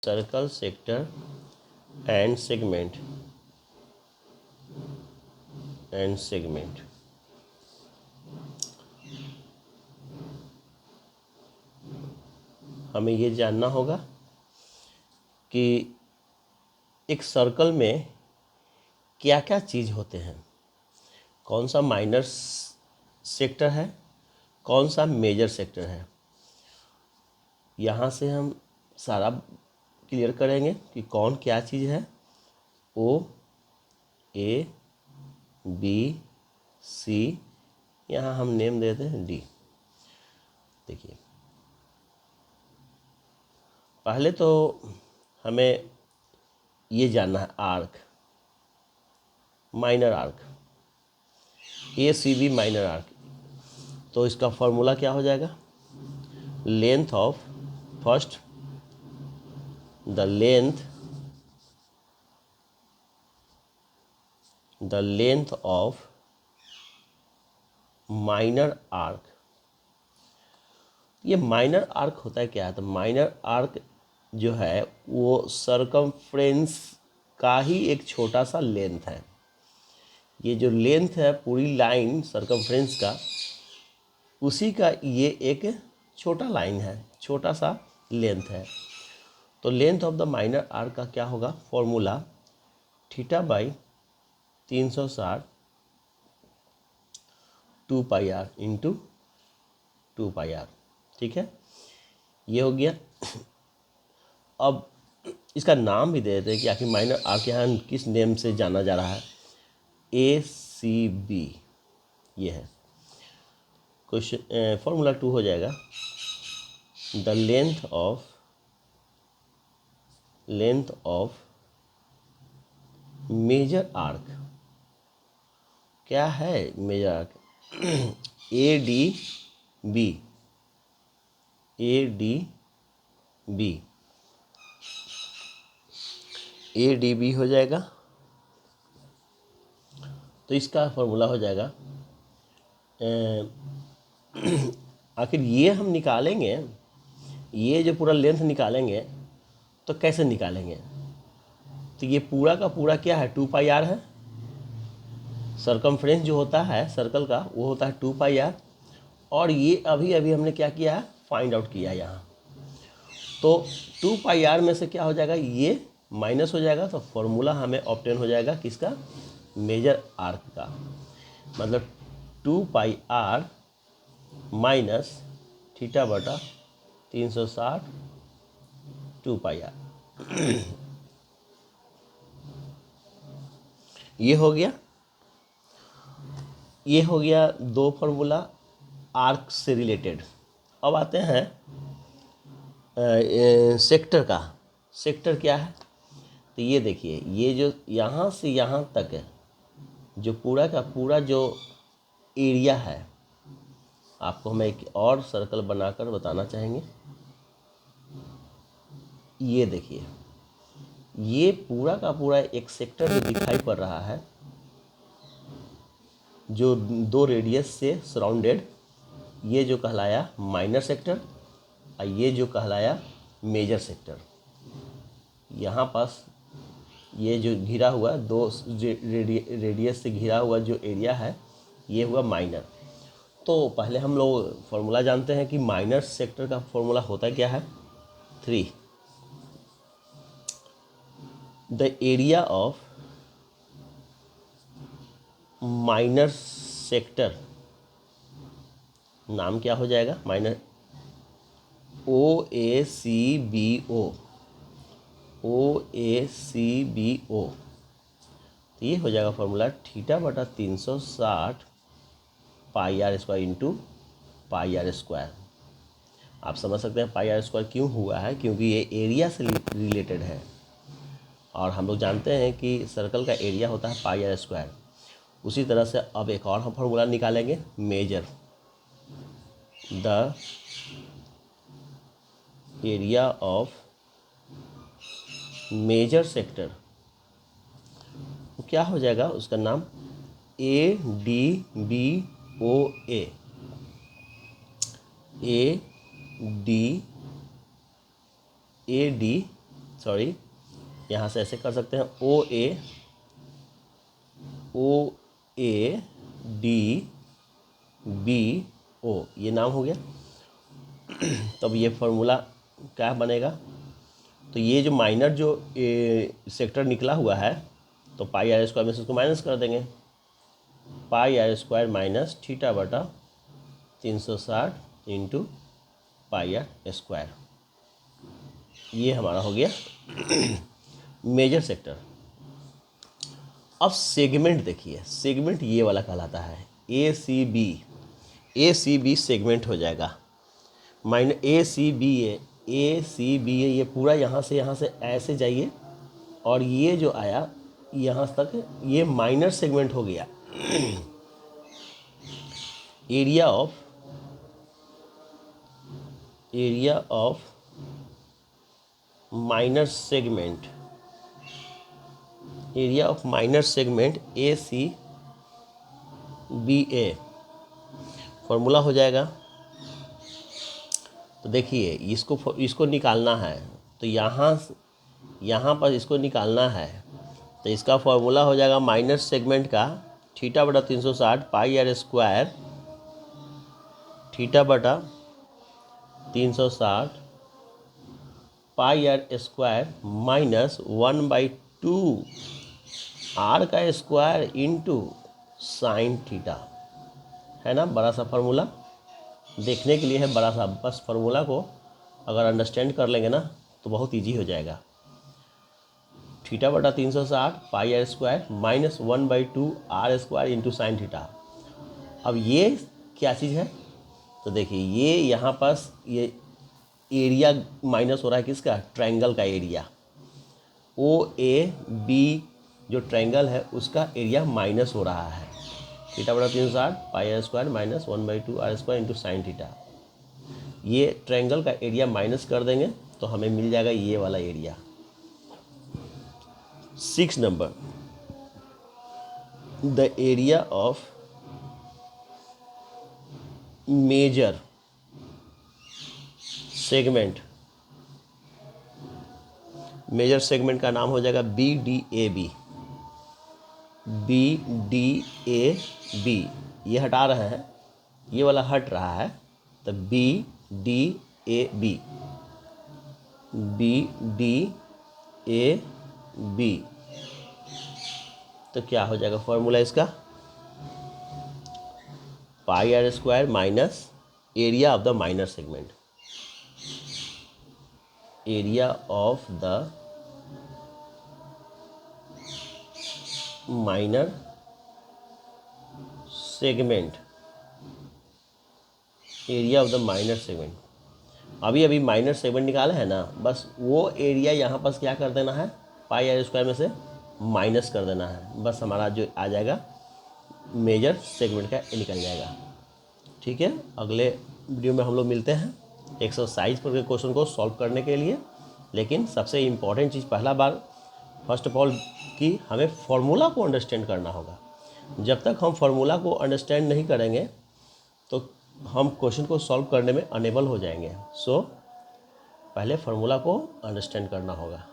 Circle sector and segment हमें ये जानना होगा कि एक सर्कल में क्या क्या चीज़ होते हैं, कौन सा माइनर सेक्टर है, कौन सा मेजर सेक्टर है। यहाँ से हम सारा क्लियर करेंगे कि कौन क्या चीज़ है। ओ, ए, बी, सी, यहाँ हम नेम देते हैं डी। देखिए, पहले तो हमें ये जानना है आर्क, माइनर आर्क, ए सी बी माइनर आर्क। तो इसका फॉर्मूला क्या हो जाएगा? Length of first, the length of minor arc. ये माइनर आर्क होता है क्या है? तो माइनर आर्क जो है वो सरकमफ्रेंस का ही एक छोटा सा लेंथ है। ये जो लेंथ है पूरी लाइन सरकमफ्रेंस का, उसी का ये एक छोटा लाइन है, छोटा सा लेंथ है। तो length of the minor arc का क्या होगा formula? Theta by 360 2 pi R into 2 pi R. ठीक है, ये हो गया। अब इसका नाम भी दे देते हैं कि आखिर माइनर आर्क यहाँ किस नेम से जाना जा रहा है। ए सी बी ये है। क्वेश्चन फॉर्मूला 2 हो जाएगा the length of major arc. क्या है major arc? A D B, A D B हो जाएगा। तो इसका फॉर्मूला हो जाएगा, आखिर ये हम निकालेंगे, ये जो पूरा लेंथ निकालेंगे तो कैसे निकालेंगे? तो ये पूरा का पूरा क्या है? 2 पाई आर है। सरकमफ्रेंस जो होता है सर्कल का वो होता है 2 पाई आर। और ये अभी अभी हमने क्या किया है? फाइंड आउट किया यहाँ। तो 2 पाई आर में से क्या हो जाएगा? ये माइनस हो जाएगा। तो फॉर्मूला हमें ऑब्टेन हो जाएगा किसका? मेजर आर्क का। मतलब 2 पाई आर माइनस थीटा बटा 360 2 पाई आर। ये हो गया। ये हो गया दो फार्मूला आर्क से रिलेटेड। अब आते हैं सेक्टर का। सेक्टर क्या है? तो ये देखिए, ये जो यहाँ से यहाँ तक है, जो पूरा का पूरा जो एरिया है, आपको हम एक और सर्कल बनाकर बताना चाहेंगे। ये देखिए, ये पूरा का पूरा एक सेक्टर जो दिखाई पड़ रहा है, जो 2 रेडियस से सराउंडेड, ये जो कहलाया माइनर सेक्टर और ये जो कहलाया मेजर सेक्टर। यहाँ पास ये जो घिरा हुआ 2 रेडियस से घिरा हुआ जो एरिया है, ये हुआ माइनर। तो पहले हम लोग फॉर्मूला जानते हैं कि माइनर सेक्टर का फॉर्मूला होता क्या है? 3। The area of minor sector, नाम क्या हो जाएगा? Minor OACBO, OACBO। तो ये हो जाएगा फॉर्मूला थीटा बटा 360 pi R square into pi R square. आप समझ सकते हैं पाई आर स्क्वायर क्यों हुआ है, क्योंकि ये एरिया से रिलेटेड है। और हम लोग जानते हैं कि सर्कल का एरिया होता है पाई आर स्क्वायर। उसी तरह से अब एक और हम फॉर्मूला निकालेंगे, major. The area of major sector, क्या हो जाएगा उसका नाम? ADBOA। ADBOA सॉरी, यहाँ से ऐसे कर सकते हैं, ओ ए डी बी ओ, ये नाम हो गया। तब ये फॉर्मूला क्या बनेगा, तो ये जो माइनर जो सेक्टर निकला हुआ है, तो पाई आर स्क्वायर में से उसको माइनस कर देंगे, पाई आर स्क्वायर माइनस थीटा बटा 360 इंटू पाई आर स्क्वायर, ये हमारा हो गया मेजर सेक्टर। अब सेगमेंट देखिए, सेगमेंट ये वाला कहलाता है ए सी बी सेगमेंट हो जाएगा। माइनस ए सी बी ए, ये पूरा यहाँ से ऐसे जाइए, और ये जो आया यहाँ तक, ये माइनर सेगमेंट हो गया। Area of minor segment, area of minor segment A C B A formula हो जाएगा। तो देखिए इसको निकालना है, तो यहाँ पर इसको निकालना है, तो इसका फॉर्मूला हो जाएगा माइनर सेगमेंट का थीटा बटा 360 पाई आर स्क्वायर, थीटा बटा 360 pi R square minus 1/2 are का स्क्वायर इंटू साइन थीटा, है ना। बड़ा सा फार्मूला देखने के लिए है, बड़ा सा, बस फार्मूला को अगर अंडरस्टैंड कर लेंगे ना तो बहुत इजी हो जाएगा। थीटा बटा 360 pi R square minus 1/2 R square into sine theta. अब ये क्या चीज़ है, तो देखिए ये यहाँ पास ये एरिया माइनस हो रहा है, किसका, ट्रायंगल का एरिया। ओ ए बी जो ट्रायंगल है उसका एरिया माइनस हो रहा है, थीटा बटा 360 pi R square minus 1/2 R square into sine theta. ये ट्रायंगल का एरिया माइनस कर देंगे तो हमें मिल जाएगा ये वाला area. 6 number, the area of major segment, major segment का नाम हो जाएगा बी डी ए बी, ये हटा रहे हैं, ये वाला हट रहा है, तो बी डी ए बी, तो क्या हो जाएगा फॉर्मूला इसका, pi R square minus area of the minor segment, area of the minor segment, area of the minor segment. अभी माइनर सेगमेंट निकाले हैं ना, बस वो एरिया यहाँ पर क्या कर देना है, पाई आर स्क्वायर में से माइनस कर देना है, बस हमारा जो आ जाएगा मेजर सेगमेंट का निकल जाएगा। ठीक है, अगले वीडियो में हम लोग मिलते हैं एक्सरसाइज पर के क्वेश्चन को सॉल्व करने के लिए। लेकिन सबसे इम्पॉर्टेंट चीज़ पहला बार फर्स्ट ऑफ ऑल कि हमें फार्मूला को अंडरस्टैंड करना होगा। जब तक हम फार्मूला को अंडरस्टैंड नहीं करेंगे तो हम क्वेश्चन को सॉल्व करने में अनेबल हो जाएंगे। सो पहले फार्मूला को अंडरस्टैंड करना होगा।